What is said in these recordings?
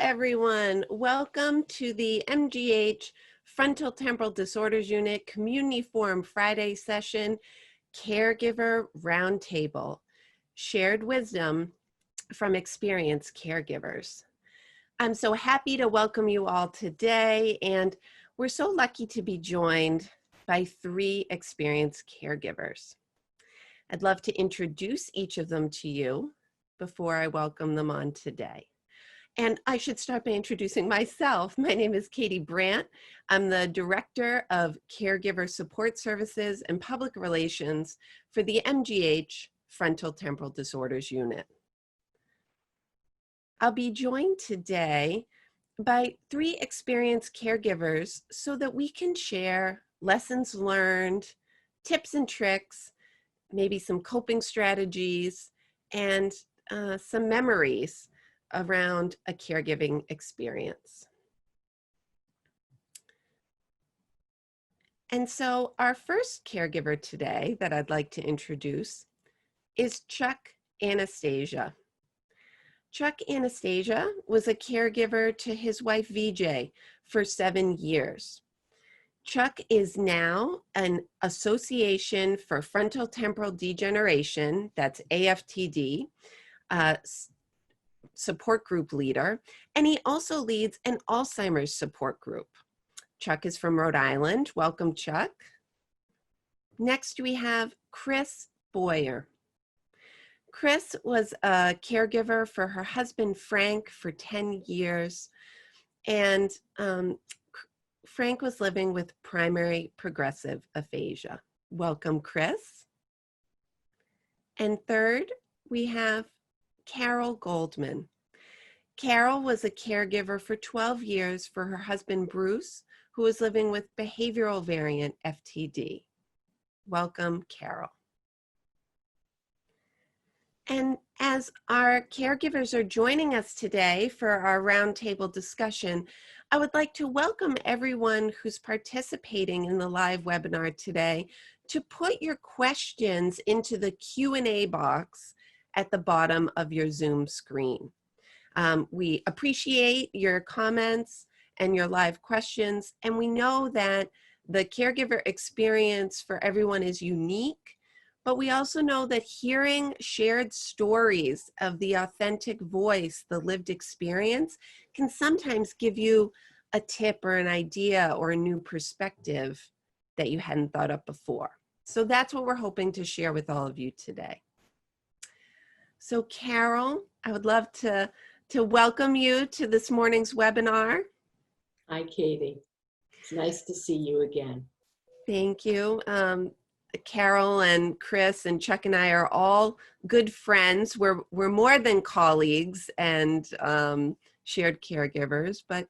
everyone. Welcome to the MGH Frontal Temporal Disorders Unit Community Forum Friday session, Caregiver Roundtable, Shared Wisdom from Experienced Caregivers. I'm so happy to welcome you all today, and we're so lucky to be joined by 3 experienced caregivers. I'd love to introduce each of them to you before I welcome them on today. And I should start by introducing myself. My name is Katie Brandt. I'm the Director of Caregiver Support Services and Public Relations for the MGH Frontal Temporal Disorders Unit. I'll be joined today by 3 experienced caregivers so that we can share lessons learned, tips and tricks, maybe some coping strategies, and some memories around a caregiving experience. And so our first caregiver today that I'd like to introduce is Chuck Anastasia. Chuck Anastasia was a caregiver to his wife VJ for 7 years. Chuck is now an Association for Frontotemporal Degeneration, that's AFTD, support group leader, and he also leads an Alzheimer's support group. Chuck is from Rhode Island. Welcome, Chuck. Next, we have Chris Boyer. Chris was a caregiver for her husband, Frank, for 10 years, and Frank was living with primary progressive aphasia. Welcome, Chris. And third, we have Carol Goldman. Carol was a caregiver for 12 years for her husband, Bruce, who was living with behavioral variant FTD. Welcome, Carol. And as our caregivers are joining us today for our roundtable discussion, I would like to welcome everyone who's participating in the live webinar today to put your questions into the Q&A box at the bottom of your Zoom screen. We appreciate your comments and your live questions, and we know that the caregiver experience for everyone is unique, but we also know that hearing shared stories of the authentic voice, the lived experience, can sometimes give you a tip or an idea or a new perspective that you hadn't thought of before. So that's what we're hoping to share with all of you today. So Carol, I would love to welcome you to this morning's webinar. Hi, Katie. It's nice to see you again. Thank you. Carol and Chris and Chuck and I are all good friends. We're more than colleagues and shared caregivers. But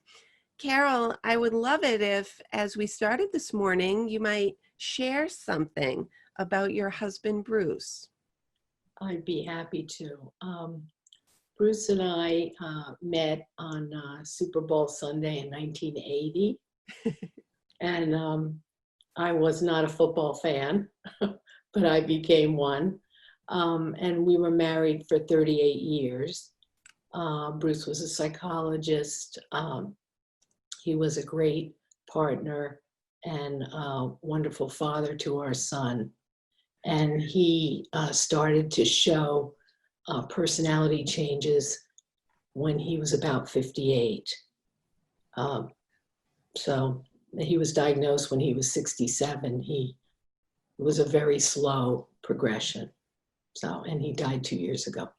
Carol, I would love it if, as we started this morning, you might share something about your husband, Bruce. I'd be happy to. Bruce and I met on Super Bowl Sunday in 1980. And I was not a football fan, but I became one. And we were married for 38 years. Bruce was a psychologist. He was a great partner and a wonderful father to our son. And he started to show personality changes when he was about 58. So he was diagnosed when he was 67. It was a very slow progression. So, and he died 2 years ago.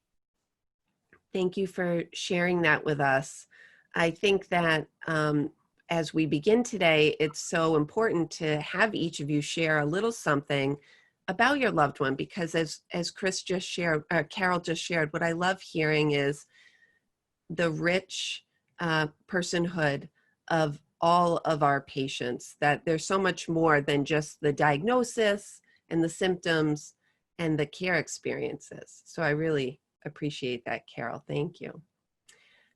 Thank you for sharing that with us. I think that as we begin today, it's so important to have each of you share a little something about your loved one, because as Chris just shared, Carol just shared, what I love hearing is the rich personhood of all of our patients, that there's so much more than just the diagnosis and the symptoms and the care experiences. So I really appreciate that, Carol. Thank you.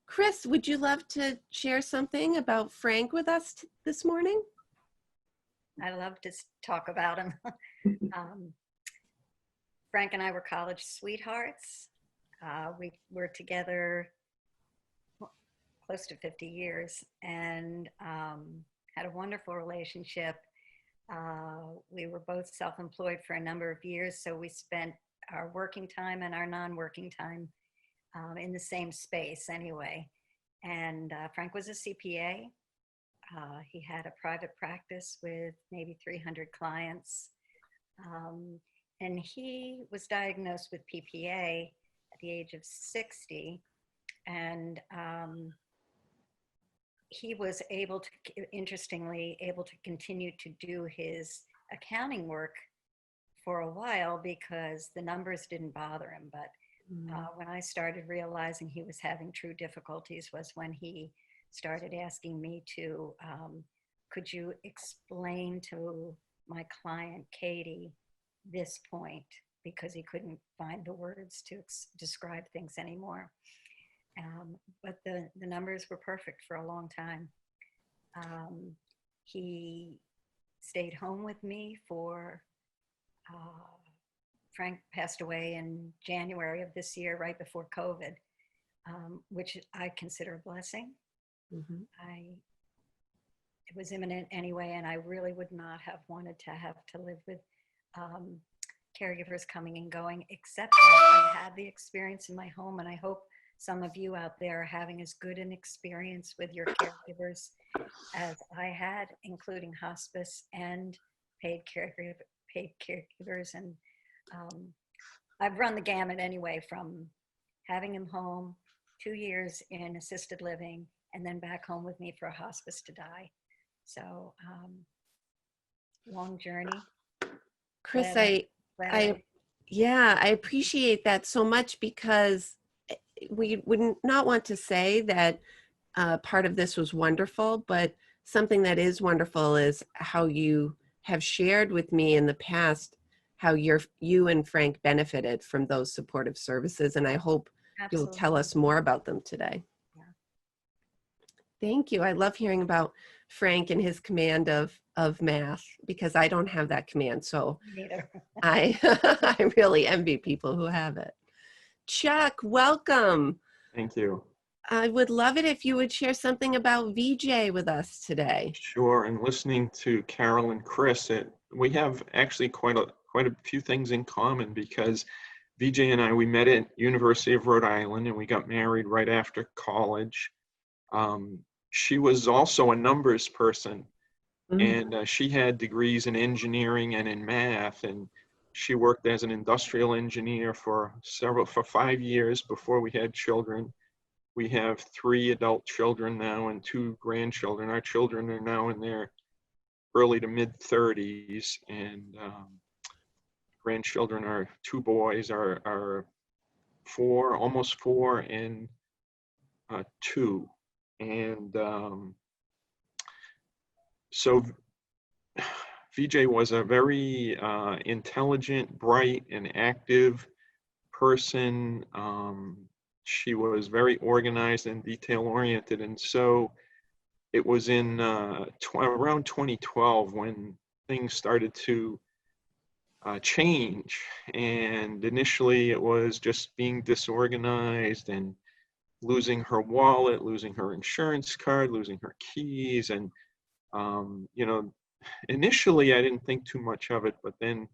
Chris, would you love to share something about Frank with us this morning? I love to talk about him. Frank and I were college sweethearts. We were together close to 50 years and had a wonderful relationship. We were both self-employed for a number of years, so we spent our working time and our non-working time in the same space anyway. And Frank was a CPA. He had a private practice with maybe 300 clients. And he was diagnosed with PPA at the age of 60. And he was interestingly, able to continue to do his accounting work for a while because the numbers didn't bother him. But when I started realizing he was having true difficulties was when he started asking me to, could you explain to my client, Katie, this point, because he couldn't find the words to describe things anymore. But the numbers were perfect for a long time. He stayed home with me for, Frank passed away in January of this year, right before COVID, which I consider a blessing. Mm-hmm. It was imminent anyway, and I really would not have wanted to have to live with caregivers coming and going, except that I've had the experience in my home, and I hope some of you out there are having as good an experience with your caregivers as I had, including hospice and paid caregivers. And I've run the gamut anyway, from having him home 2 years in assisted living and then back home with me for a hospice to die. So long journey. Chris, Glad I appreciate that so much, because we would not want to say that part of this was wonderful, but something that is wonderful is how you have shared with me in the past how you and Frank benefited from those supportive services, and I hope you'll tell us more about them today. Yeah. Thank you. I love hearing about Frank and his command of math, because I don't have that command, so Neither. I really envy people who have it. Chuck, welcome. Thank you. I would love it if you would share something about VJ with us today. Sure. And listening to Carol and Chris, we have actually quite a few things in common, because VJ and I, we met at University of Rhode Island and we got married right after college. She was also a numbers person, and she had degrees in engineering and in math, and she worked as an industrial engineer for 5 years before we had children. We have 3 adult children now and 2 grandchildren. Our children are now in their early to mid 30s, and grandchildren are 2 boys, are 4, almost 4, and 2. And so VJ was a very intelligent, bright, and active person. She was very organized and detail-oriented, and so it was in around 2012 when things started to change. And initially, it was just being disorganized and losing her wallet, losing her insurance card, losing her keys, and initially I didn't think too much of it, but then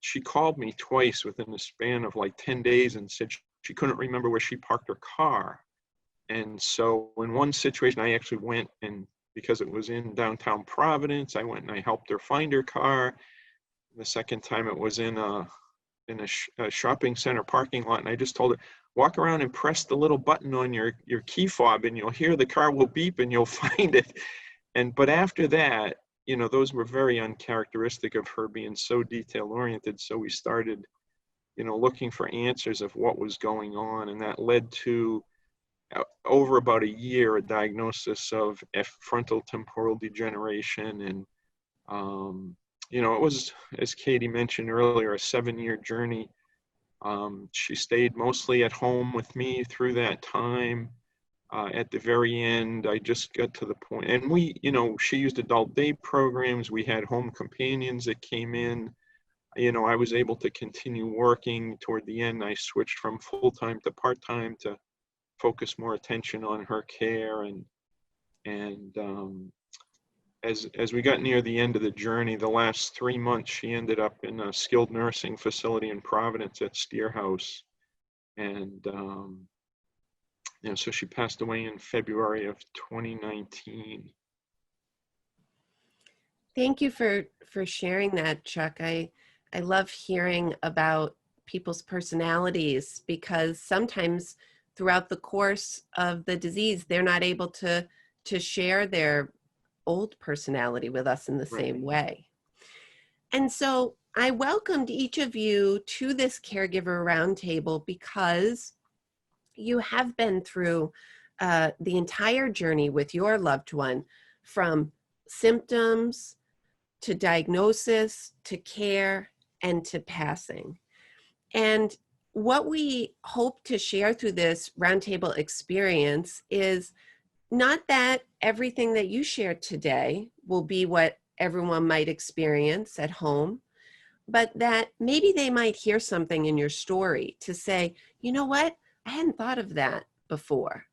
she called me twice within the span of like 10 days and said she couldn't remember where she parked her car. And so in one situation, I actually went, and because it was in downtown Providence, I went and I helped her find her car. The second time it was in a shopping center parking lot, and I just told her, walk around and press the little button on your key fob and you'll hear the car will beep and you'll find it. But after that, those were very uncharacteristic of her being so detail oriented. So we started, looking for answers of what was going on. And that led to, over about a year, a diagnosis of frontal temporal degeneration. And, it was, as Katie mentioned earlier, a 7-year journey. She stayed mostly at home with me through that time. At the very end, I just got to the point, and she used adult day programs. We had home companions that came in. I was able to continue working. Toward the end, I switched from full-time to part-time to focus more attention on her care. And as we got near the end of the journey, the last 3 months, she ended up in a skilled nursing facility in Providence at Steerhouse. And so she passed away in February of 2019. Thank you for sharing that, Chuck. I love hearing about people's personalities, because sometimes throughout the course of the disease, they're not able to share their old personality with us in the same way. And so I welcomed each of you to this Caregiver Roundtable because you have been through the entire journey with your loved one, from symptoms to diagnosis to care and to passing. And what we hope to share through this roundtable experience is not that everything that you shared today will be what everyone might experience at home, but that maybe they might hear something in your story to say, you know what, I hadn't thought of that before.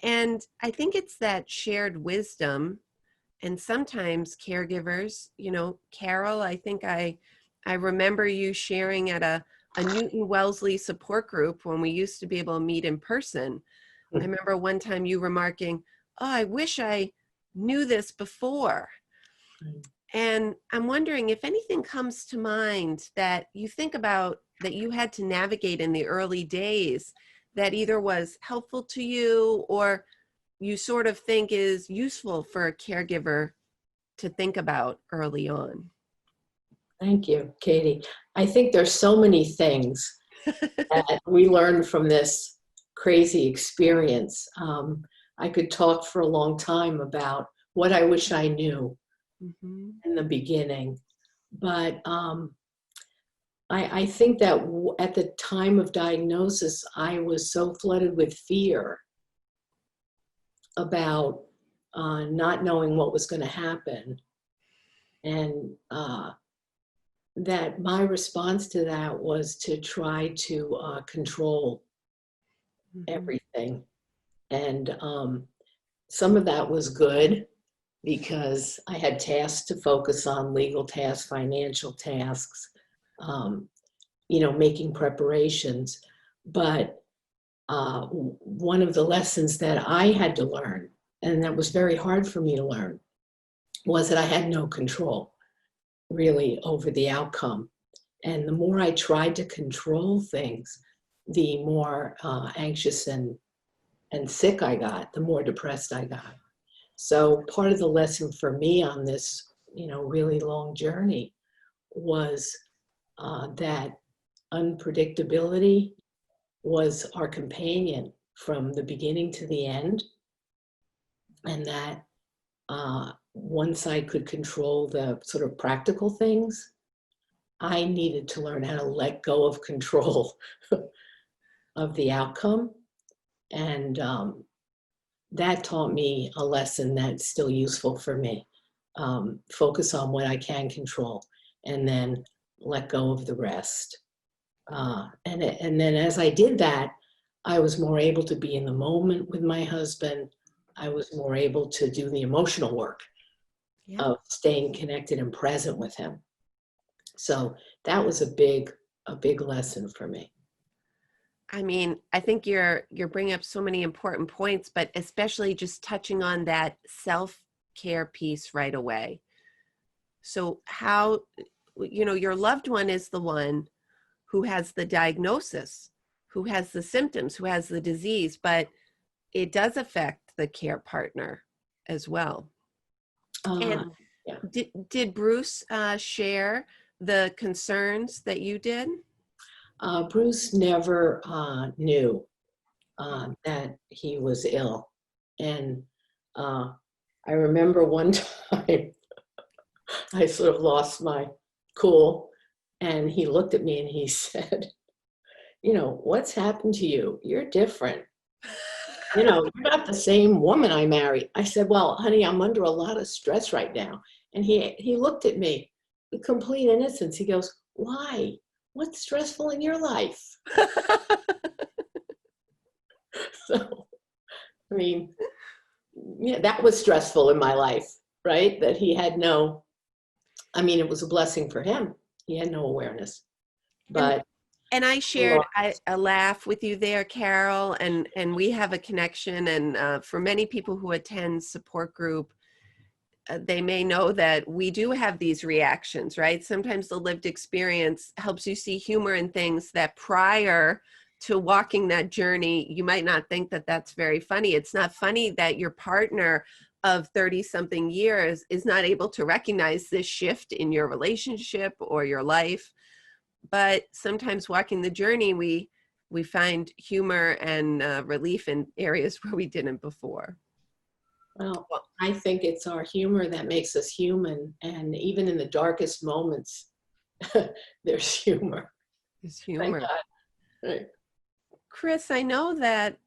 And I think it's that shared wisdom. And sometimes caregivers, Carol, I think I remember you sharing at a Newton Wellesley support group when we used to be able to meet in person. I remember one time you remarking, oh, I wish I knew this before. And I'm wondering if anything comes to mind that you think about that you had to navigate in the early days that either was helpful to you or you sort of think is useful for a caregiver to think about early on. Thank you, Katie. I think there's so many things that we learned from this crazy experience. I could talk for a long time about what I wish I knew in the beginning. But I think that at the time of diagnosis, I was so flooded with fear about not knowing what was going to happen. And that my response to that was to try to control everything. And some of that was good because I had tasks to focus on, legal tasks, financial tasks, making preparations. But one of the lessons that I had to learn, and that was very hard for me to learn, was that I had no control really over the outcome. And the more I tried to control things, the more anxious and sick I got, the more depressed I got. So part of the lesson for me on this, really long journey was that unpredictability was our companion from the beginning to the end. And that once I could control the sort of practical things, I needed to learn how to let go of control of the outcome. And that taught me a lesson that's still useful for me. Focus on what I can control and then let go of the rest. And then as I did that, I was more able to be in the moment with my husband. I was more able to do the emotional work of staying connected and present with him. So that was a big lesson for me. I mean, I think you're bringing up so many important points, but especially just touching on that self-care piece right away. So how, your loved one is the one who has the diagnosis, who has the symptoms, who has the disease, but it does affect the care partner as well. And did Bruce share the concerns that you did? Bruce never knew that he was ill. And I remember one time I sort of lost my cool, and he looked at me and he said, what's happened to you? You're different. You're not the same woman I married. I said, well, honey, I'm under a lot of stress right now. And he looked at me with complete innocence. He goes, why? What's stressful in your life? So, I mean, yeah, that was stressful in my life, right? That he had no, I mean, it was a blessing for him. He had no awareness, but And I shared a laugh with you there, Carol, and we have a connection. And for many people who attend support group, they may know that we do have these reactions, right? Sometimes the lived experience helps you see humor in things that prior to walking that journey, you might not think that that's very funny. It's not funny that your partner of 30 something years is not able to recognize this shift in your relationship or your life. But sometimes walking the journey, we find humor and relief in areas where we didn't before. well, I think it's our humor that makes us human. And even in the darkest moments, there's humor. Is Thank humor. God. Right. Chris, I know that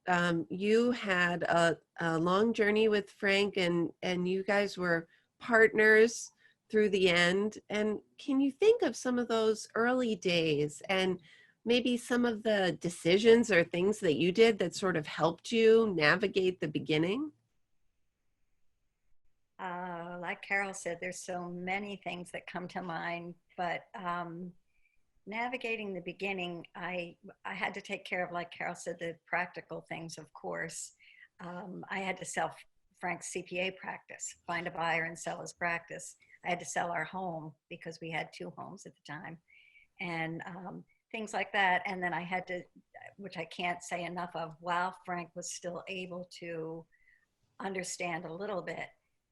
you had a long journey with Frank, and you guys were partners through the end. And can you think of some of those early days and maybe some of the decisions or things that you did that sort of helped you navigate the beginning? Like Carol said, there's so many things that come to mind, but navigating the beginning, I had to take care of, like Carol said, the practical things, of course. I had to sell Frank's CPA practice, find a buyer and sell his practice. I had to sell our home because we had 2 homes at the time, and things like that. And then I had to, which I can't say enough of, while Frank was still able to understand a little bit,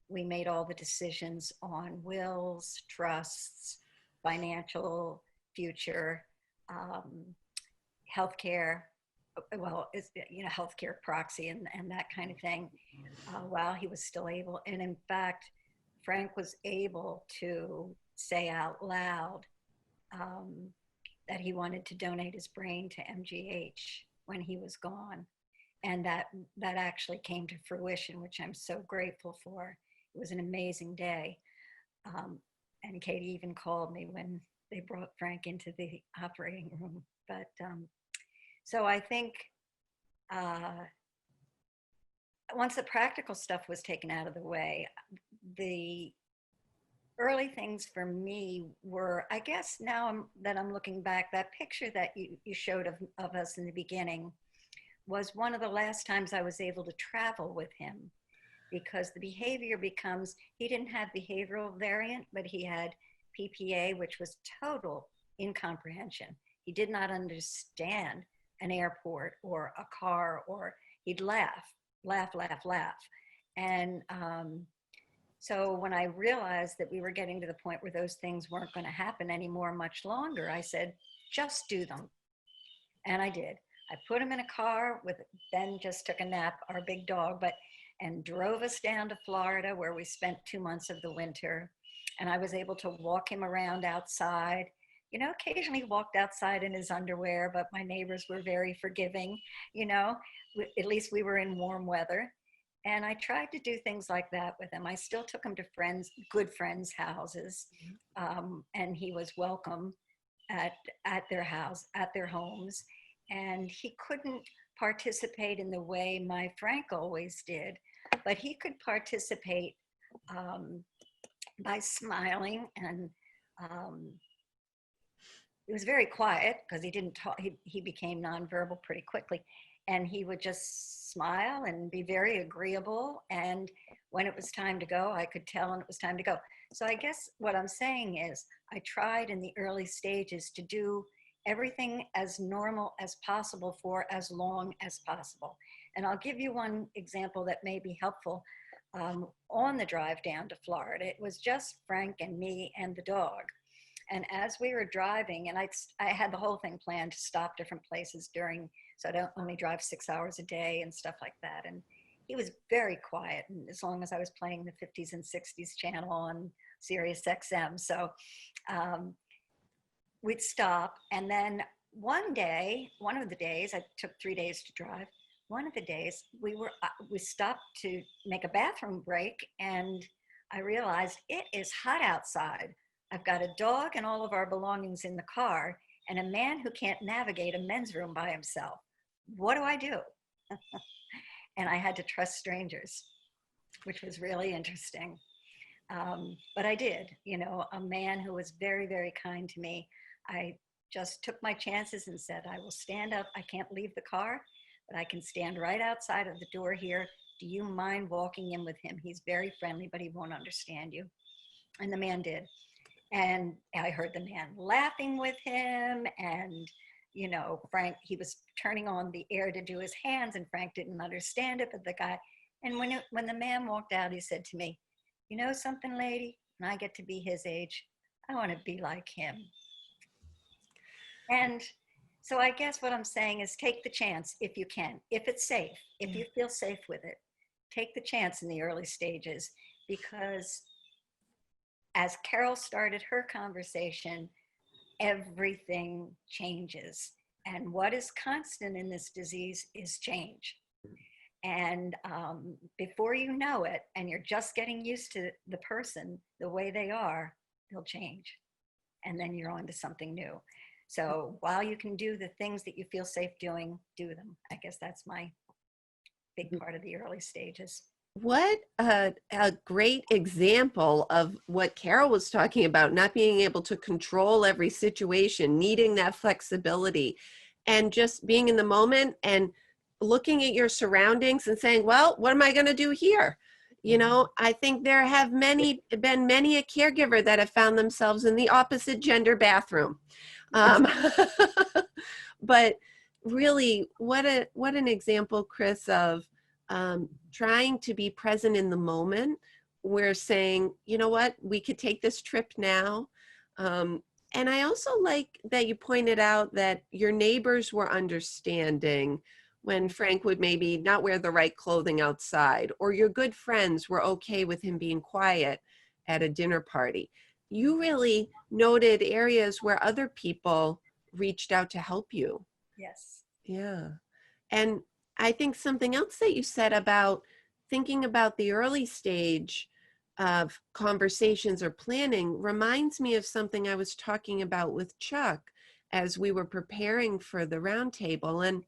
we made all the decisions on wills, trusts, financial future, healthcare, well, it's, healthcare proxy and that kind of thing, while he was still able. And in fact, Frank was able to say out loud that he wanted to donate his brain to MGH when he was gone. And that actually came to fruition, which I'm so grateful for. It was an amazing day. And Katie even called me when they brought Frank into the operating room. But so I think once the practical stuff was taken out of the way, the early things for me were, I guess now that I'm looking back, that picture that you showed of us in the beginning was one of the last times I was able to travel with him, because the behavior becomes, he didn't have behavioral variant, but he had PPA, which was total incomprehension. He did not understand an airport or a car, or he'd laugh. And so when I realized that we were getting to the point where those things weren't going to happen anymore much longer, I said, just do them. And I did. I put him in a car with, Ben just took a nap, our big dog, and drove us down to Florida, where we spent 2 months of the winter. And I was able to walk him around outside. Occasionally he walked outside in his underwear, but my neighbors were very forgiving. At least we were in warm weather. And I tried to do things like that with him. I still took him to good friends' houses, and he was welcome at their homes. And he couldn't participate in the way my Frank always did, but he could participate by smiling. And it was very quiet because he didn't talk. He became nonverbal pretty quickly, and he would just smile and be very agreeable. And when it was time to go, I could tell when it was time to go. So I guess what I'm saying is I tried in the early stages to do everything as normal as possible for as long as possible. And I'll give you one example that may be helpful. On the drive down to Florida, it was just Frank and me and the dog. And as we were driving, and I had the whole thing planned to stop different places so I don't only drive 6 hours a day and stuff like that. And he was very quiet, and as long as I was playing the 50s and 60s channel on Sirius XM. So we'd stop. And then one of the days, I took 3 days to drive. One of the days we stopped to make a bathroom break, and I realized it is hot outside. I've got a dog and all of our belongings in the car, and a man who can't navigate a men's room by himself. What do I do? and I had to trust strangers, which was really interesting. But I did, a man who was very, very kind to me. I just took my chances and said, I will stand up. I can't leave the car, but I can stand right outside of the door here. Do you mind walking in with him? He's very friendly, but he won't understand you. And the man did. And I heard the man laughing with him. And, Frank, he was turning on the air to do his hands, and Frank didn't understand it. But the guy, and when the man walked out, he said to me, you know something, lady? When I get to be his age, I want to be like him. And so I guess what I'm saying is take the chance if you can, if it's safe, if you feel safe with it, take the chance in the early stages, because as Carol started her conversation, everything changes. And what is constant in this disease is change. And before you know it, and you're just getting used to the person, the way they are, they'll change. And then you're on to something new. So while you can do the things that you feel safe doing, do them. I guess that's my big part of the early stages. What a great example of what Carol was talking about, not being able to control every situation, needing that flexibility, and just being in the moment and looking at your surroundings and saying, well, what am I going to do here? I think there have been many a caregiver that have found themselves in the opposite gender bathroom. But really, what an example, Chris, of trying to be present in the moment. We're saying, you know what, we could take this trip now. And I also like that you pointed out that your neighbors were understanding when Frank would maybe not wear the right clothing outside, or your good friends were okay with him being quiet at a dinner party. You really noted areas where other people reached out to help you. Yes. Yeah. And I think something else that you said about thinking about the early stage of conversations or planning reminds me of something I was talking about with Chuck as we were preparing for the roundtable. And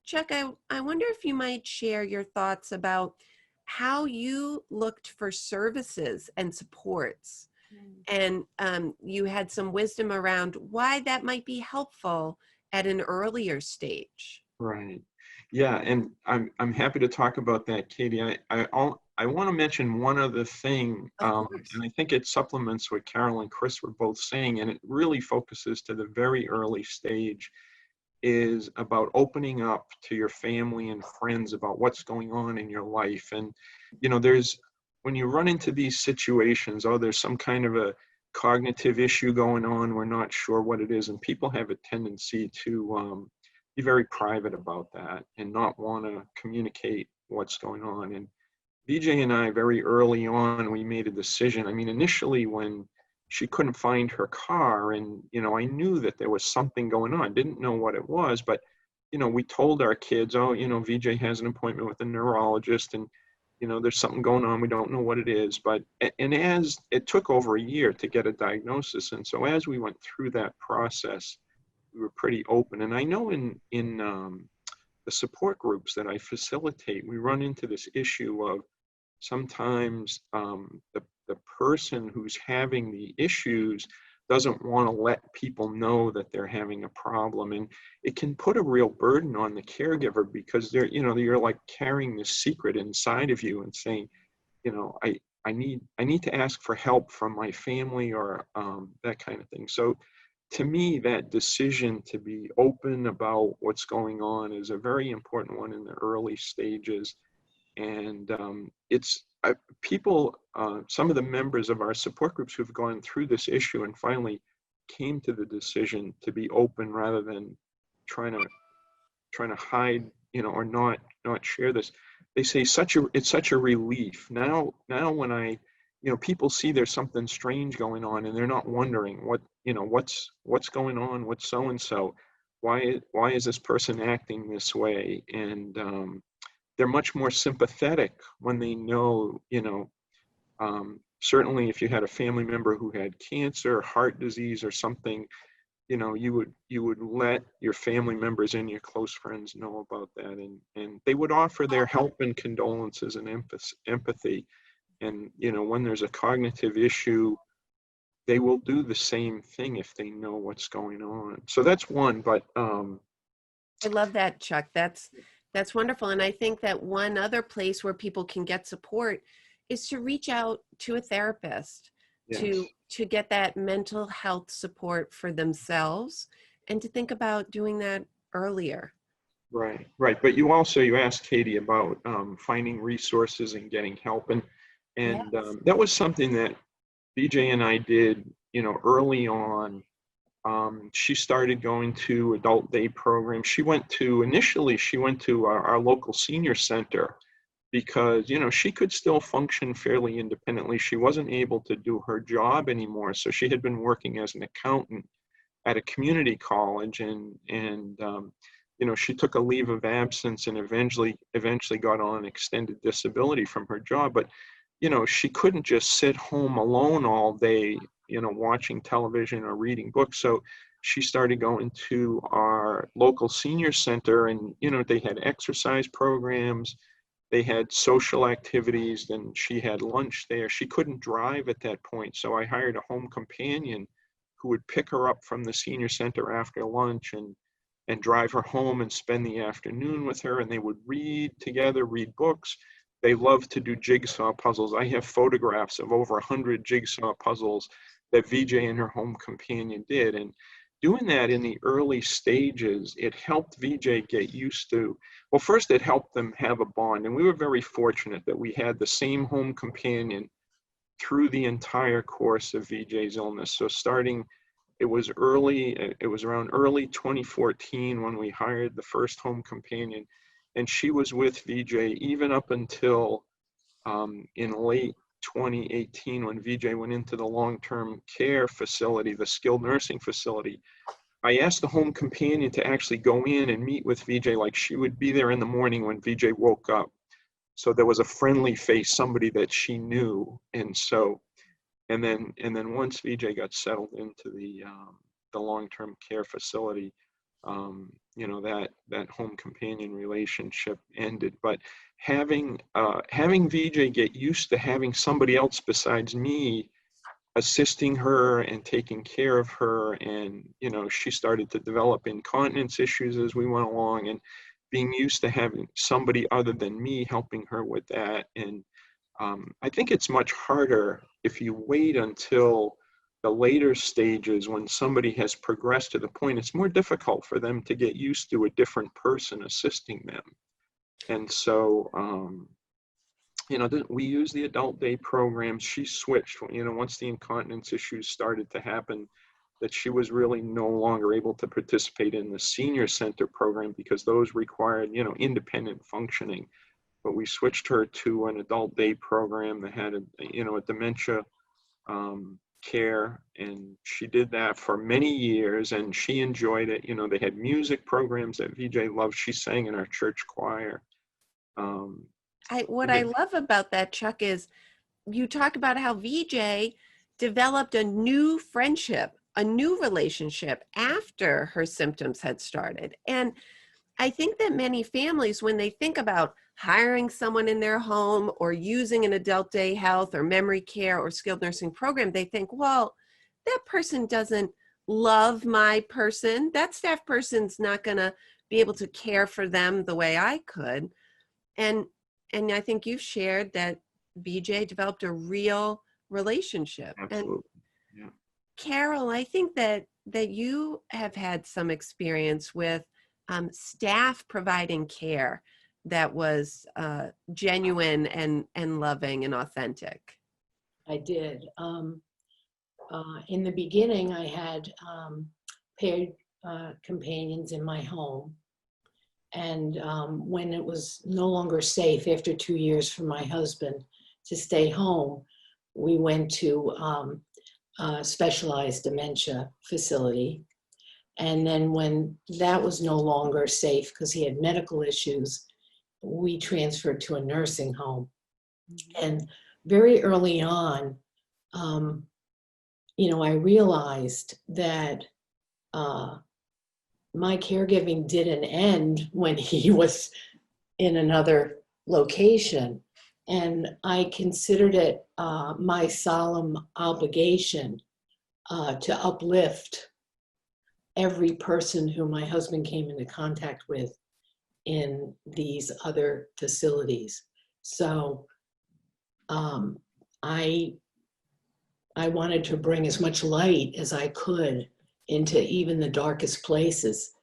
Chuck, I wonder if you might share your thoughts about how you looked for services and supports. And you had some wisdom around why that might be helpful at an earlier stage. Right. Yeah, and I'm happy to talk about that, Katie. I want to mention one other thing, Of course. and I think it supplements what Carol and Chris were both saying, and it really focuses to the very early stage, is about opening up to your family and friends about what's going on in your life. And when you run into these situations, there's some kind of a cognitive issue going on, we're not sure what it is, and people have a tendency to be very private about that and not want to communicate what's going on. And VJ and I, very early on, we made a decision. I mean, initially when she couldn't find her car, and I knew that there was something going on, didn't know what it was, but we told our kids, VJ has an appointment with a neurologist, and there's something going on, we don't know what it is. And as it took over a year to get a diagnosis, and so as we went through that process, we were pretty open. And I know in the support groups that I facilitate, we run into this issue of sometimes the person who's having the issues doesn't want to let people know that they're having a problem, and it can put a real burden on the caregiver, because you're like carrying this secret inside of you and saying, I need to ask for help from my family, or that kind of thing. So to me, that decision to be open about what's going on is a very important one in the early stages. And some of the members of our support groups who've gone through this issue and finally came to the decision to be open rather than trying to hide, or not share this. They say it's such a relief now when people see there's something strange going on, and they're not wondering what's going on, what's so and so, why is this person acting this way, and they're much more sympathetic when they know, certainly if you had a family member who had cancer, heart disease, or something, you would let your family members and your close friends know about that, and they would offer their help and condolences and empathy. And when there's a cognitive issue, they will do the same thing if they know what's going on. So that's one. But I love that, Chuck. That's wonderful. And I think that one other place where people can get support is to reach out to a therapist yes. to get that mental health support for themselves, and to think about doing that earlier. Right, right. But you asked Katie about finding resources and getting help, and Yes. that was something that BJ and I did, early on. She started going to adult day programs. Initially she went to our local senior center because, she could still function fairly independently. She wasn't able to do her job anymore. So she had been working as an accountant at a community college, and she took a leave of absence and eventually got on extended disability from her job. But she couldn't just sit home alone all day, watching television or reading books. So she started going to our local senior center, and they had exercise programs, they had social activities, then she had lunch there. She couldn't drive at that point, so I hired a home companion who would pick her up from the senior center after lunch and drive her home and spend the afternoon with her, and they would read together, read books. They love to do jigsaw puzzles. I have photographs of over 100 jigsaw puzzles that VJ and her home companion did. And doing that in the early stages, it helped VJ get used to, well, first it helped them have a bond. And we were very fortunate that we had the same home companion through the entire course of VJ's illness. So it was around early 2014 when we hired the first home companion, and she was with VJ even up until in late 2018 when VJ went into the long-term care facility, the skilled nursing facility. I asked the home companion to actually go in and meet with VJ, like she would be there in the morning when VJ woke up. So there was a friendly face, somebody that she knew. And then once VJ got settled into the long-term care facility, that home companion relationship ended. But having VJ get used to having somebody else besides me assisting her and taking care of her, and she started to develop incontinence issues as we went along, and being used to having somebody other than me helping her with that. And I think it's much harder if you wait until the later stages when somebody has progressed to the point. It's more difficult for them to get used to a different person assisting them. And so, we use the adult day programs. She switched, once the incontinence issues started to happen, that she was really no longer able to participate in the senior center program because those required, independent functioning. But we switched her to an adult day program that had a dementia care, and she did that for many years, and she enjoyed it. They had music programs that VJ loved. She sang in our church choir. What I love about that, Chuck, is you talk about how VJ developed a new friendship, a new relationship after her symptoms had started. And I think that many families, when they think about hiring someone in their home or using an adult day health or memory care or skilled nursing program, they think, well, that person doesn't love my person. That staff person's not going to be able to care for them the way I could. And I think you've shared that VJ developed a real relationship. Absolutely. Yeah. And Carol, I think that you have had some experience with staff providing care that was genuine and loving and authentic. I did. In the beginning, I had paired companions in my home. And when it was no longer safe after 2 years for my husband to stay home, we went to a specialized dementia facility. And then when that was no longer safe because he had medical issues, we transferred to a nursing home. And very early on, I realized that my caregiving didn't end when he was in another location. And I considered it my solemn obligation to uplift every person who my husband came into contact with in these other facilities. So I wanted to bring as much light as I could into even the darkest places.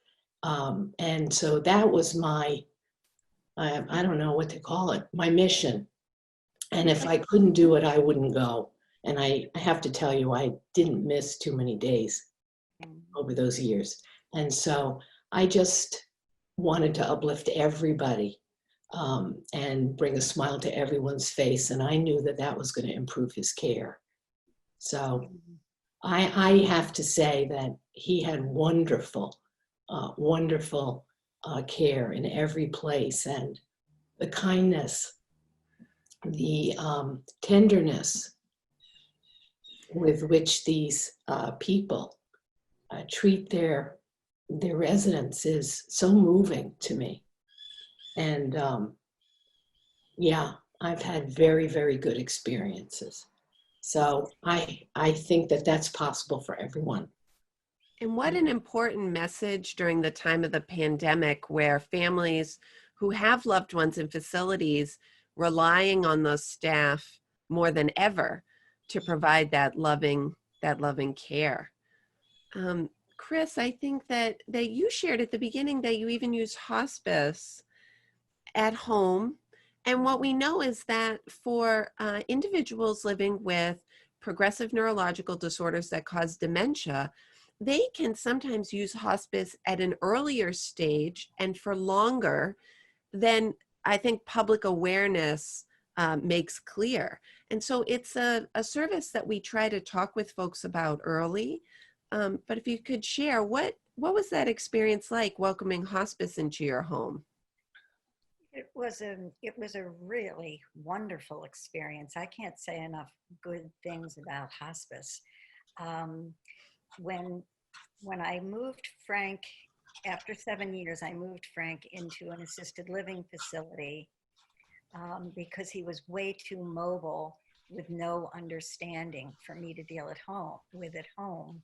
And so that was my, I don't know what to call it, my mission. And if I couldn't do it, I wouldn't go. And I have to tell you, I didn't miss too many days over those years. And so I just wanted to uplift everybody and bring a smile to everyone's face. And I knew that that was going to improve his care. So I have to say that he had wonderful, wonderful care in every place, and the kindness, the tenderness with which these people treat their residents is so moving to me. And yeah, I've had very, very good experiences. So I think that that's possible for everyone. And what an important message during the time of the pandemic, where families who have loved ones in facilities relying on those staff more than ever to provide that loving care. Chris, I think that you shared at the beginning that you even use hospice at home. And what we know is that for individuals living with progressive neurological disorders that cause dementia, they can sometimes use hospice at an earlier stage and for longer than I think public awareness makes clear. And so it's a service that we try to talk with folks about early. But if you could share, what was that experience like welcoming hospice into your home? It was a really wonderful experience. I can't say enough good things about hospice. When I moved Frank, after 7 years, I moved Frank into an assisted living facility because he was way too mobile with no understanding for me to deal at home.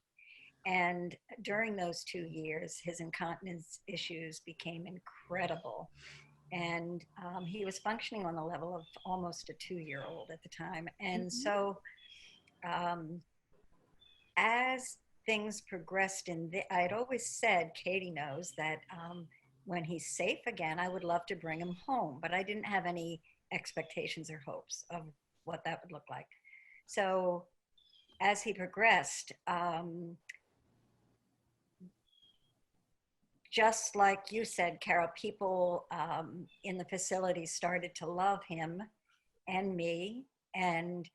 And during those 2 years, his incontinence issues became incredible. And he was functioning on the level of almost a 2-year-old at the time. And so as things progressed I had always said, Katie knows, that when he's safe again, I would love to bring him home, but I didn't have any expectations or hopes of what that would look like. So as he progressed, just like you said, Carol, people in the facility started to love him and me and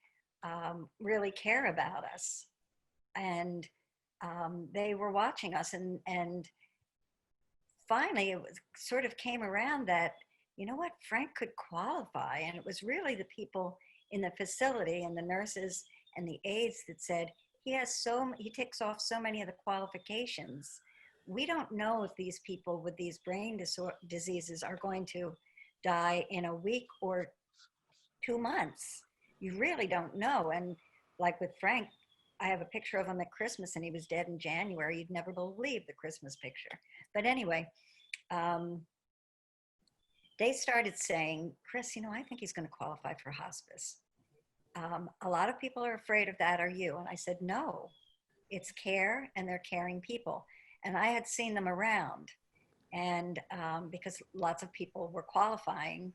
really care about us. And they were watching us. And finally, it sort of came around that, you know what, Frank could qualify. And it was really the people in the facility and the nurses and the aides that said, he ticks off so many of the qualifications. We don't know if these people with these brain diseases are going to die in a week or 2 months. You really don't know. And like with Frank, I have a picture of him at Christmas and he was dead in January. You'd never believe the Christmas picture. But anyway, they started saying, Chris, I think he's going to qualify for hospice. A lot of people are afraid of that. Are you? And I said, no, it's care and they're caring people. And I had seen them around, and because lots of people were qualifying.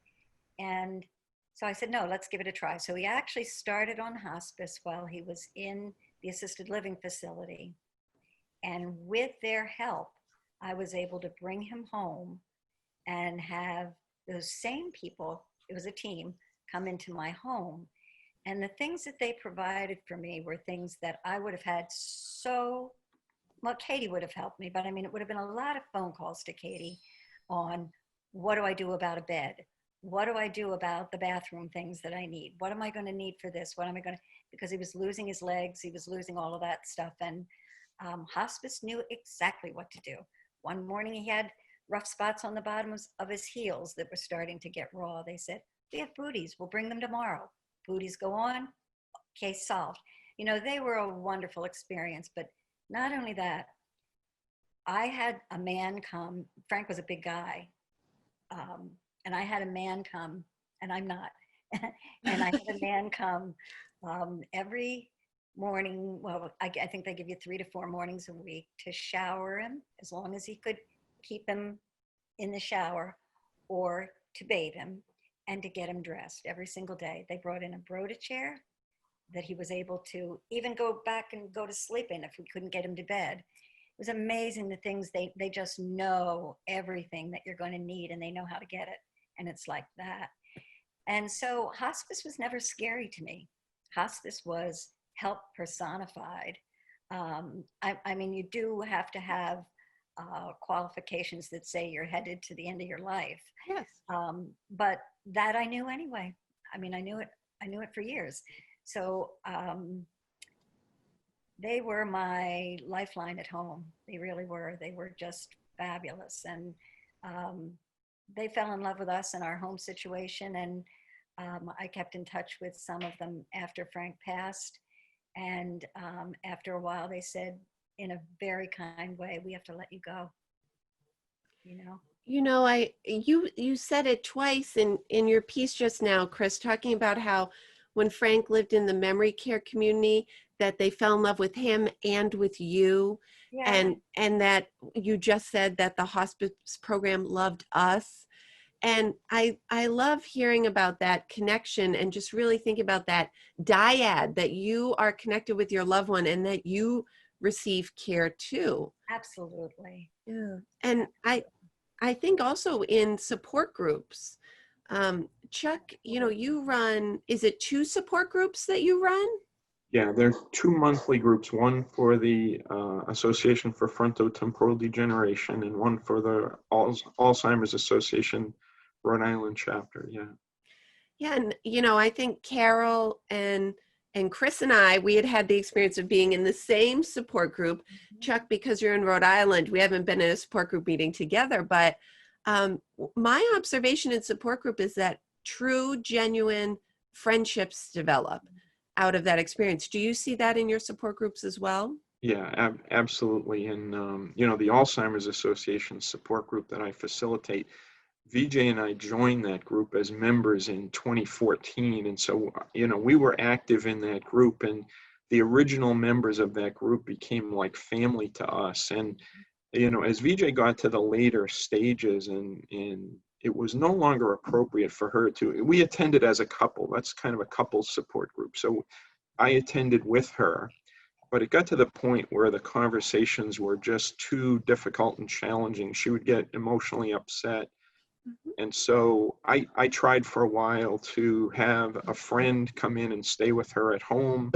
And so I said, no, let's give it a try. So he actually started on hospice while he was in the assisted living facility. And with their help, I was able to bring him home and have those same people, it was a team, come into my home. And the things that they provided for me were things that I would have had well, Katie would have helped me, but I mean, it would have been a lot of phone calls to Katie on what do I do about a bed? What do I do about the bathroom things that I need? What am I going to need for this? What am I going to, because he was losing his legs, he was losing all of that stuff. And Hospice knew exactly what to do. One morning he had rough spots on the bottoms of his heels that were starting to get raw. They said, we have booties, we'll bring them tomorrow. Booties go on, case solved. You know, they were a wonderful experience, but not only that, I had a man come, Frank was a big guy, and I had a man come, and I'm not, and I had a man come every morning. Well, I think they give you 3 to 4 mornings a week to shower him, as long as he could keep him in the shower, or to bathe him and to get him dressed every single day. They brought in a Broda chair that he was able to even go back and go to sleep in if we couldn't get him to bed. It was amazing, the things they just know everything that you're going to need, and they know how to get it. And it's like that. And so hospice was never scary to me. Hospice was help personified. I mean, you do have to have qualifications that say you're headed to the end of your life. Yes. But that I knew anyway. I mean, I knew it for years. So they were my lifeline at home. They really were. They were just fabulous. And they fell in love with us and our home situation. And I kept in touch with some of them after Frank passed. And after a while, they said, in a very kind way, we have to let you go. You know? You know, you said it twice in your piece just now, Chris, talking about how when Frank lived in the memory care community, that they fell in love with him and with you. Yeah. And that you just said that the hospice program loved us. And I love hearing about that connection, and just really think about that dyad, that you are connected with your loved one and that you receive care too. Absolutely. Yeah. And I think also in support groups, Chuck, you know, you run, is it 2 support groups that you run? Yeah, there's 2 monthly groups, one for the Association for Frontotemporal Degeneration and one for the Alzheimer's Association Rhode Island chapter. Yeah. Yeah, and you know, I think Carol and Chris and I, we had the experience of being in the same support group. Chuck, because you're in Rhode Island, we haven't been in a support group meeting together, but my observation in support group is that true, genuine friendships develop out of that experience. Do you see that in your support groups as well? Yeah, absolutely. And, you know, the Alzheimer's Association support group that I facilitate, VJ and I joined that group as members in 2014. And so, you know, we were active in that group, and the original members of that group became like family to us. And, you know, as VJ got to the later stages and it was no longer appropriate for her to, we attended as a couple. That's kind of a couple support group. So I attended with her, but it got to the point where the conversations were just too difficult and challenging. She would get emotionally upset. And so I tried for a while to have a friend come in and stay with her at home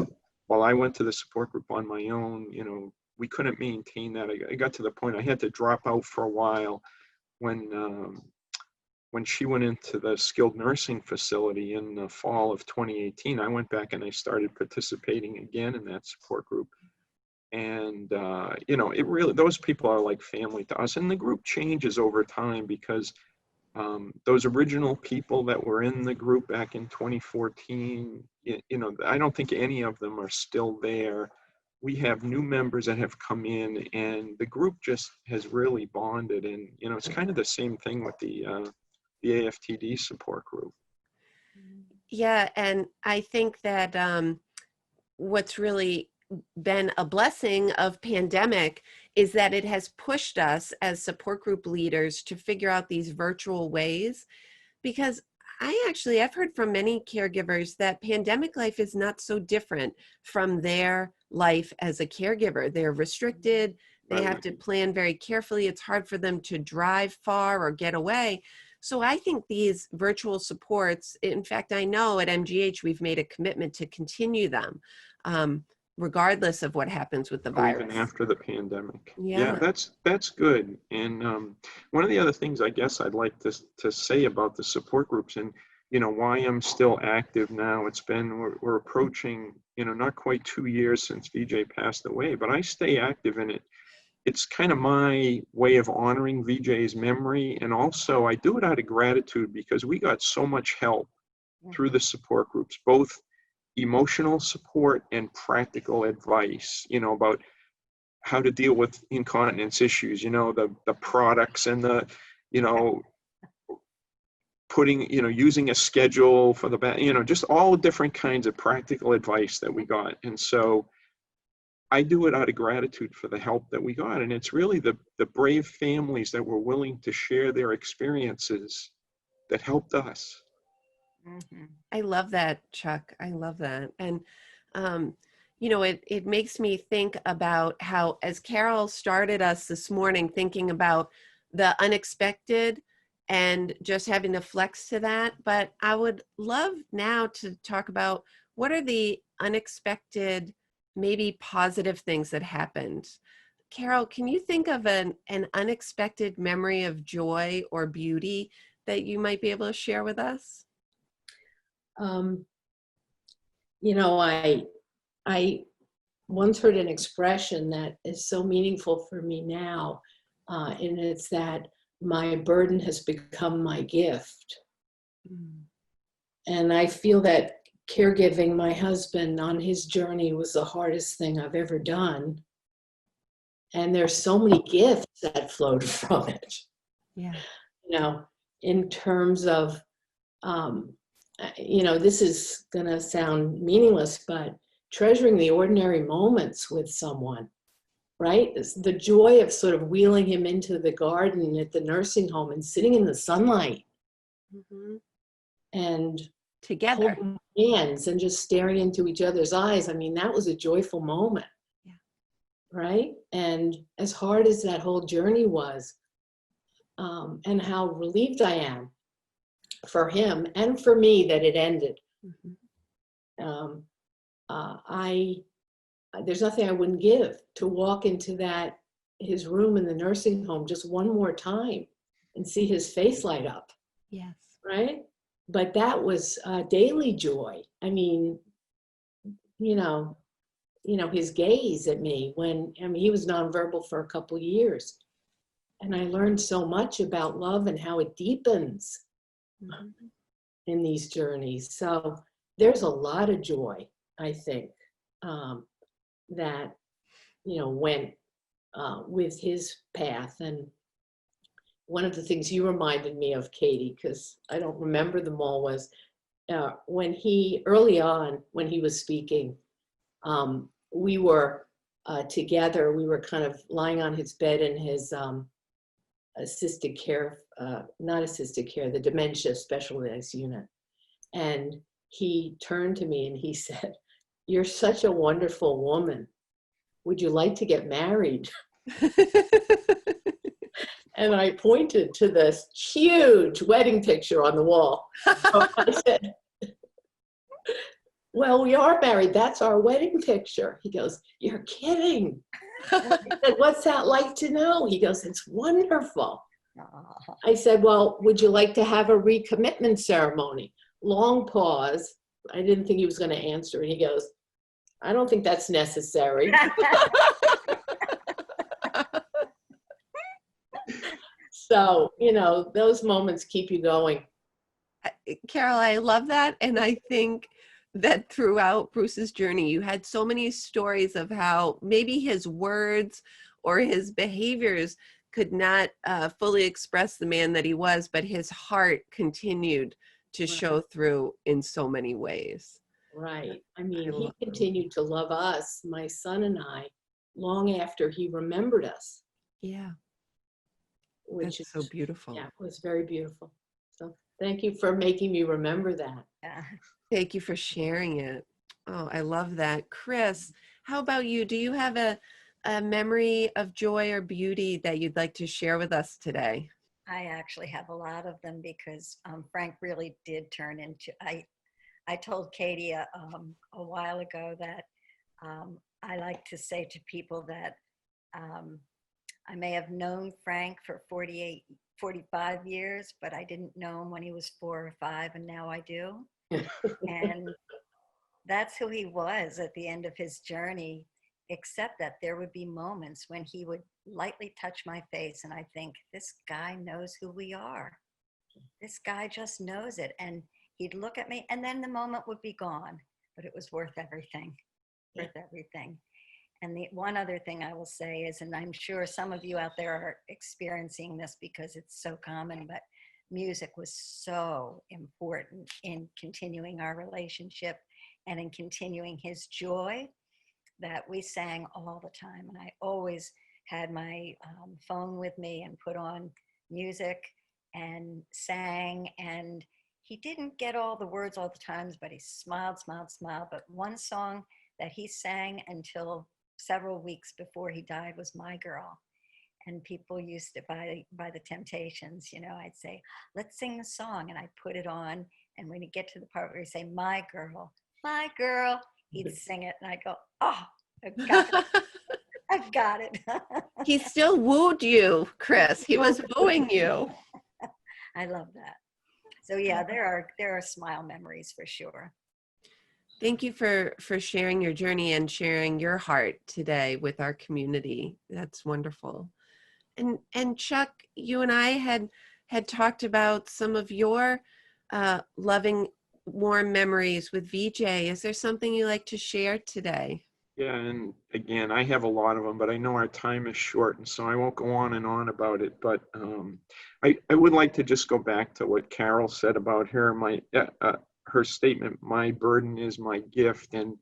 while I went to the support group on my own. You know, we couldn't maintain that. I got to the point I had to drop out for a while when she went into the skilled nursing facility in the fall of 2018. I went back and I started participating again in that support group. And, you know, it really, those people are like family to us. And the group changes over time because those original people that were in the group back in 2014, you know, I don't think any of them are still there. We have new members that have come in, and the group just has really bonded. And, you know, it's kind of the same thing with the AFTD support group. Yeah, and I think that what's really been a blessing of pandemic is that it has pushed us as support group leaders to figure out these virtual ways, because I've heard from many caregivers that pandemic life is not so different from their life as a caregiver. They're restricted. They have to plan very carefully. It's hard for them to drive far or get away. So I think these virtual supports, in fact, I know at MGH, we've made a commitment to continue them regardless of what happens with the virus. Even after the pandemic. Yeah. That's good. And one of the other things I guess I'd like to say about the support groups and, you know, why I'm still active now, we're approaching, not quite 2 years since VJ passed away, but I stay active in it. It's kind of my way of honoring VJ's memory. And also I do it out of gratitude because we got so much help through the support groups, both emotional support and practical advice, about how to deal with incontinence issues, the products and the, using a schedule for the bath, just all different kinds of practical advice that we got. And so I do it out of gratitude for the help that we got. And it's really the brave families that were willing to share their experiences that helped us. Mhm. I love that, Chuck. I love that. And, it makes me think about how, as Carol started us this morning, thinking about the unexpected and just having to flex to that. But I would love now to talk about what are the unexpected, maybe positive things that happened. Carol, can you think of an unexpected memory of joy or beauty that you might be able to share with us? I once heard an expression that is so meaningful for me now, and it's that my burden has become my gift. And I feel that caregiving my husband on his journey was the hardest thing I've ever done. And there's so many gifts that flowed from it. Yeah. In terms of, this is going to sound meaningless, but treasuring the ordinary moments with someone, right? The joy of sort of wheeling him into the garden at the nursing home and sitting in the sunlight and Together. holding hands and just staring into each other's eyes. I mean, that was a joyful moment. Yeah. Right? And as hard as that whole journey was, and how relieved I am for him and for me that it ended. There's nothing I wouldn't give to walk into his room in the nursing home just one more time and see his face light up. Yes. Right? But that was daily joy. I mean, his gaze at me he was nonverbal for a couple of years. And I learned so much about love and how it deepens in these journeys. So there's a lot of joy, I think, that, went with his path. And one of the things you reminded me of, Katie, because I don't remember them all, was early on when he was speaking, we were together. We were kind of lying on his bed in his assisted care, not assisted care, the dementia specialized unit. And he turned to me and he said, "You're such a wonderful woman. Would you like to get married?" And I pointed to this huge wedding picture on the wall. So I said, "Well, we are married. That's our wedding picture." He goes, "You're kidding." I said, "What's that like to know?" He goes, "It's wonderful." I said, "Well, would you like to have a recommitment ceremony?" Long pause. I didn't think he was going to answer. And he goes, "I don't think that's necessary." So, those moments keep you going. Carol, I love that. And I think that throughout Bruce's journey, you had so many stories of how maybe his words or his behaviors could not fully express the man that he was, but his heart continued to show through in so many ways. Right. I mean, he continued to love us, my son and I, long after he remembered us. Yeah. Which That's so beautiful. Yeah, it was very beautiful. So thank you for making me remember that. Yeah. Thank you for sharing it. Oh, I love that. Chris, how about you? Do you have a memory of joy or beauty that you'd like to share with us today? I actually have a lot of them because Frank really did turn into, I told Katie a while ago that I like to say to people that I may have known Frank for 45 years, but I didn't know him when he was 4 or 5, and now I do. And that's who he was at the end of his journey, except that there would be moments when he would lightly touch my face and I think, this guy knows who we are. This guy just knows it. And he'd look at me and then the moment would be gone, but it was worth everything, worth everything. And the one other thing I will say is, and I'm sure some of you out there are experiencing this because it's so common, but music was so important in continuing our relationship and in continuing his joy, that we sang all the time. And I always had my phone with me and put on music and sang. And he didn't get all the words all the times, but he smiled, smiled, smiled. But one song that he sang until several weeks before he died was My Girl. And people used to, by the Temptations, you know, I'd say, let's sing the song. And I'd put it on. And when he'd get to the part where he'd say, my girl, he'd sing it. And I'd go, oh, I've got it. I've got it. He still wooed you, Chris. He was wooing you. I love that. So yeah, there are smile memories for sure. Thank you for sharing your journey and sharing your heart today with our community. That's wonderful. And Chuck, you and I had talked about some of your loving, warm memories with VJ. Is there something you like to share today? Yeah, and again, I have a lot of them, but I know our time is short, and so I won't go on and on about it. But I would like to just go back to what Carol said about her, her statement, my burden is my gift. And,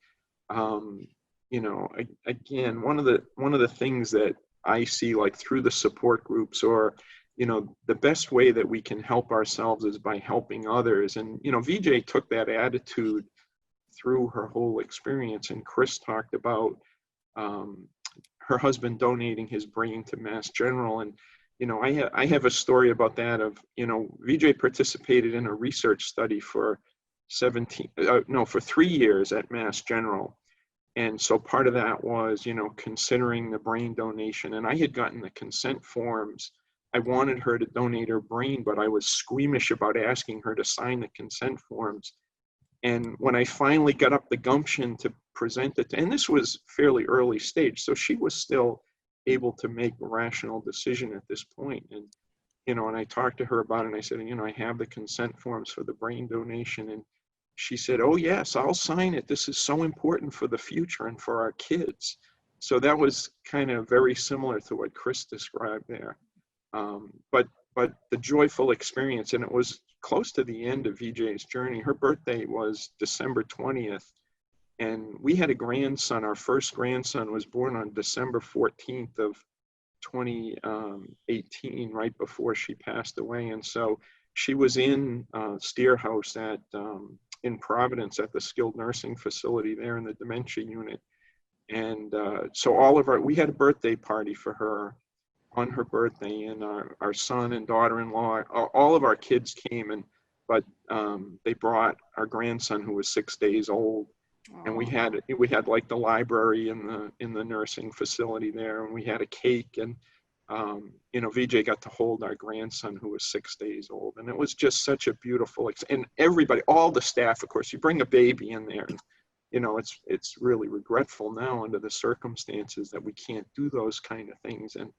you know, again, one of the things that I see, like through the support groups, or, you know, the best way that we can help ourselves is by helping others. And, you know, VJ took that attitude through her whole experience. And Chris talked about her husband donating his brain to Mass General. And, you know, I have a story about that of, you know, VJ participated in a research study for 3 years at Mass General. And so part of that was, you know, considering the brain donation. And I had gotten the consent forms. I wanted her to donate her brain, but I was squeamish about asking her to sign the consent forms. And when I finally got up the gumption to present it, and this was fairly early stage, so she was still able to make a rational decision at this point. And, you know, and I talked to her about it, and I said, you know, I have the consent forms for the brain donation. And she said, oh yes, I'll sign it. This is so important for the future and for our kids. So that was kind of very similar to what Chris described there. But the joyful experience, and it was close to the end of VJ's journey. Her birthday was December 20th, and we had a grandson. Our first grandson was born on December 14th of 2018, right before she passed away. And so she was in Steerhouse in Providence at the skilled nursing facility there in the dementia unit. And so we had a birthday party for her on her birthday, and our son and daughter-in-law, all of our kids came, but they brought our grandson who was 6 days old. And we had like the library in the nursing facility there, and we had a cake, and you know, VJ got to hold our grandson who was 6 days old, and it was just such a beautiful and everybody, all the staff, of course, you bring a baby in there, and you know, it's really regretful now under the circumstances that we can't do those kind of things. And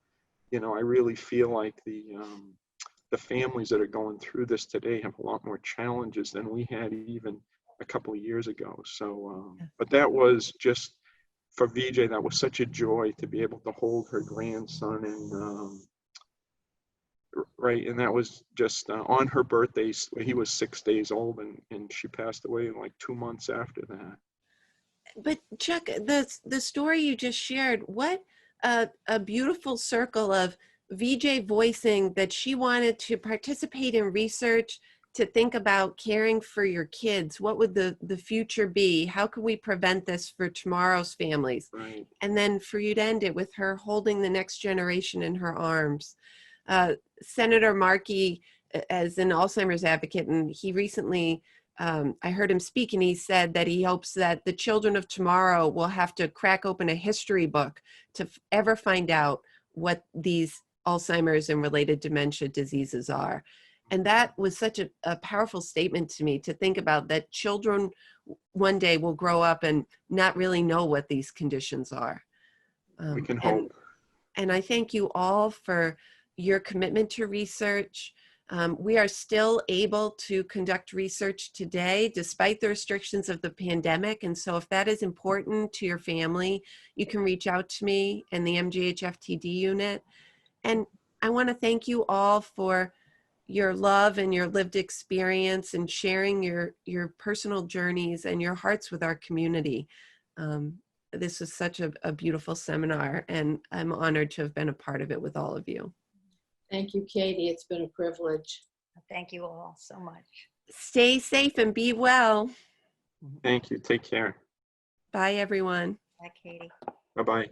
you know, I really feel like the families that are going through this today have a lot more challenges than we had even a couple of years ago. So, but that was just, for VJ, that was such a joy to be able to hold her grandson, and right, and that was just on her birthday. He was 6 days old, and she passed away in like 2 months after that. But Chuck, the story you just shared, what a beautiful circle of VJ voicing that she wanted to participate in research, to think about caring for your kids. What would the future be? How can we prevent this for tomorrow's families? Right. And then for you to end it with her holding the next generation in her arms. Senator Markey, as an Alzheimer's advocate, and he recently, I heard him speak, and he said that he hopes that the children of tomorrow will have to crack open a history book to ever find out what these Alzheimer's and related dementia diseases are. And that was such a powerful statement to me, to think about that children one day will grow up and not really know what these conditions are. We can And hope. and I thank you all for your commitment to research. We are still able to conduct research today despite the restrictions of the pandemic. And so if that is important to your family, you can reach out to me and the MGH FTD unit. And I want to thank you all for your love and your lived experience and sharing your personal journeys and your hearts with our community. This was such a beautiful seminar, and I'm honored to have been a part of it with all of you. Thank you, Katie. It's been a privilege. Thank you all so much. Stay safe and be well. Thank you. Take care. Bye, everyone. Bye, Katie. Bye-bye.